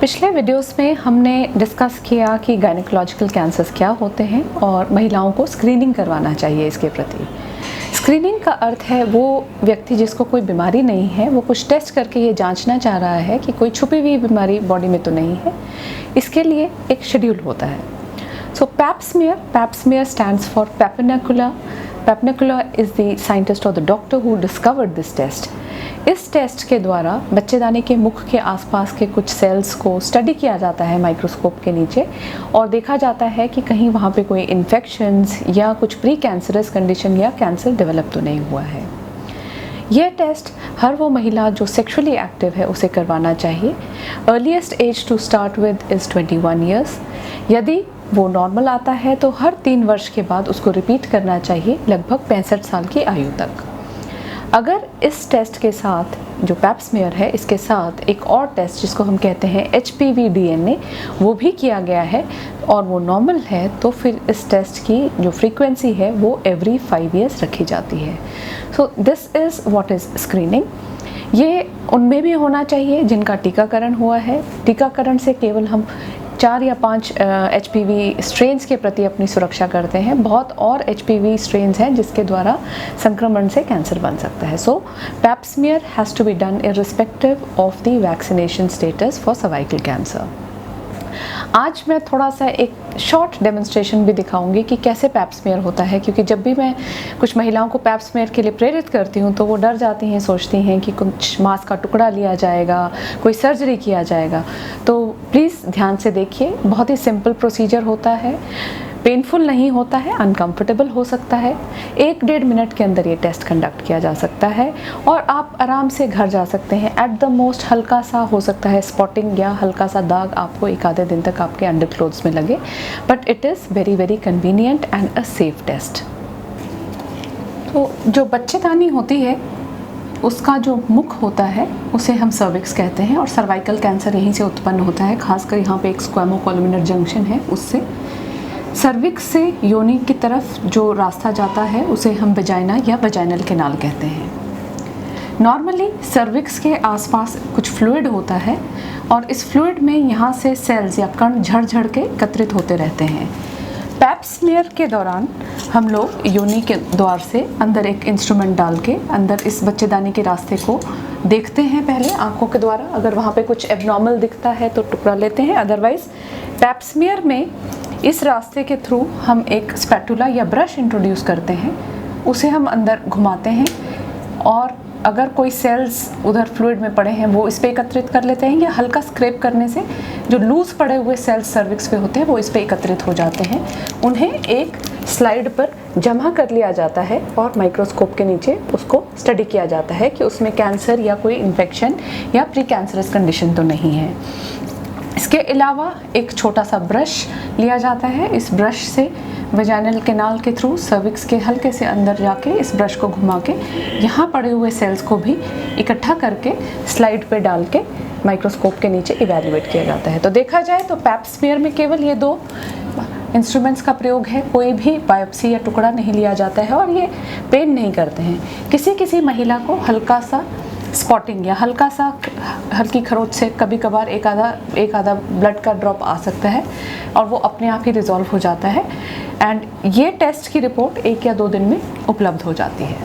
पिछले वीडियोस में हमने डिस्कस किया कि गायनेकोलॉजिकल कैंसर्स क्या होते हैं और महिलाओं को स्क्रीनिंग करवाना चाहिए इसके प्रति। स्क्रीनिंग का अर्थ है वो व्यक्ति जिसको कोई बीमारी नहीं है, वो कुछ टेस्ट करके ये जांचना चाह रहा है कि कोई छुपी हुई बीमारी बॉडी में तो नहीं है। इसके लिए एक शेड्यूल होता है। So Pap smear stands for Papanicolaou. Papanicolaou is the scientist और the doctor who discovered this test. इस टेस्ट के द्वारा बच्चेदानी के मुख के आसपास के कुछ सेल्स को स्टडी किया जाता है माइक्रोस्कोप के नीचे और देखा जाता है कि कहीं वहाँ पे कोई इन्फेक्शंस या कुछ प्री कैंसरस कंडीशन या कैंसर डेवलप तो नहीं हुआ है। यह टेस्ट हर वो महिला जो सेक्सुअली एक्टिव है उसे करवाना चाहिए। Earliest age to start with is 21 years. यदि वो नॉर्मल आता है तो हर 3 वर्ष के बाद उसको रिपीट करना चाहिए, लगभग 65 साल की आयु तक। अगर इस टेस्ट के साथ जो पैप स्मीयर है इसके साथ एक और टेस्ट जिसको हम कहते हैं HPV DNA वो भी किया गया है और वो नॉर्मल है, तो फिर इस टेस्ट की जो फ्रीक्वेंसी है वो एवरी 5 ईयर्स रखी जाती है। So this is what is screening. ये उनमें भी होना चाहिए जिनका टीकाकरण हुआ है। टीकाकरण से केवल हम 4 या 5 HPV स्ट्रेन्स के प्रति अपनी सुरक्षा करते हैं। बहुत और HPV स्ट्रेन्स हैं जिसके द्वारा संक्रमण से कैंसर बन सकता है। So Pap smear has to be done irrespective of the vaccination status for cervical cancer. आज मैं थोड़ा सा एक शॉर्ट डेमोन्स्ट्रेशन भी दिखाऊंगी कि कैसे पैप स्मीयर होता है, क्योंकि जब भी मैं कुछ महिलाओं को पैप स्मीयर के लिए प्रेरित करती हूँ तो वो डर जाती हैं, सोचती हैं कि कुछ मांस का टुकड़ा लिया जाएगा, कोई सर्जरी किया जाएगा। तो प्लीज़ ध्यान से देखिए, बहुत ही सिंपल प्रोसीजर होता है, पेनफुल नहीं होता है, अनकंफर्टेबल हो सकता है। 1-1.5 मिनट के अंदर ये टेस्ट कंडक्ट किया जा सकता है और आप आराम से घर जा सकते हैं। एट द मोस्ट हल्का सा हो सकता है स्पॉटिंग या हल्का सा दाग आपको 1-आधे दिन तक आपके अंडर क्लोथ्स में लगे, but it is very very convenient and a safe test. तो जो बच्चेदानी होती है उसका जो मुख होता है उसे हम सर्विक्स कहते हैं और सर्वाइकल कैंसर यहीं से उत्पन्न होता है। खासकर यहाँ पे एक स्क्वैमो कोलुमिनर जंक्शन है, उससे सर्विक्स से योनि की तरफ जो रास्ता जाता है उसे हम वजाइना या वजाइनल कैनाल कहते हैं। नॉर्मली सर्विक्स के आसपास कुछ फ्लूइड होता है और इस फ्लूइड में यहाँ से सेल्स या कण झड़ झड़ के एकत्रित होते रहते हैं। पैप स्मीयर के दौरान हम लोग योनि के द्वार से अंदर एक इंस्ट्रूमेंट डाल के अंदर इस बच्चेदानी के रास्ते को देखते हैं पहले आंखों के द्वारा। अगर वहाँ पे कुछ एबनॉर्मल दिखता है तो टुकड़ा लेते हैं, अदरवाइज पैप स्मीयर में इस रास्ते के थ्रू हम एक स्पैटुला या ब्रश इंट्रोड्यूस करते हैं, उसे हम अंदर घुमाते हैं और अगर कोई सेल्स उधर फ्लूइड में पड़े हैं वो इस पे एकत्रित कर लेते हैं, या हल्का स्क्रैप करने से जो लूज़ पड़े हुए सेल्स सर्विक्स पे होते हैं वो इस पे एकत्रित हो जाते हैं। उन्हें एक स्लाइड पर जमा कर लिया जाता है और माइक्रोस्कोप के नीचे उसको स्टडी किया जाता है कि उसमें कैंसर या कोई इन्फेक्शन या प्री कैंसरस कंडीशन तो नहीं है। इसके अलावा एक छोटा सा ब्रश लिया जाता है। इस ब्रश से वजाइनल कैनाल के थ्रू सर्विक्स के हल्के से अंदर जाके इस ब्रश को घुमा के यहाँ पड़े हुए सेल्स को भी इकट्ठा करके स्लाइड पे डाल के माइक्रोस्कोप के नीचे इवैल्यूएट किया जाता है। तो देखा जाए तो पैप स्मीयर में केवल ये 2 इंस्ट्रूमेंट्स का प्रयोग है, कोई भी बायोप्सी या टुकड़ा नहीं लिया जाता है और ये पेन नहीं करते हैं। किसी महिला को हल्का सा स्पॉटिंग या हल्की खरोच से कभी कभार एक आधा ब्लड का ड्रॉप आ सकता है और वो अपने आप ही रिजॉल्व हो जाता है एंड ये टेस्ट की रिपोर्ट 1 या 2 दिन में उपलब्ध हो जाती है।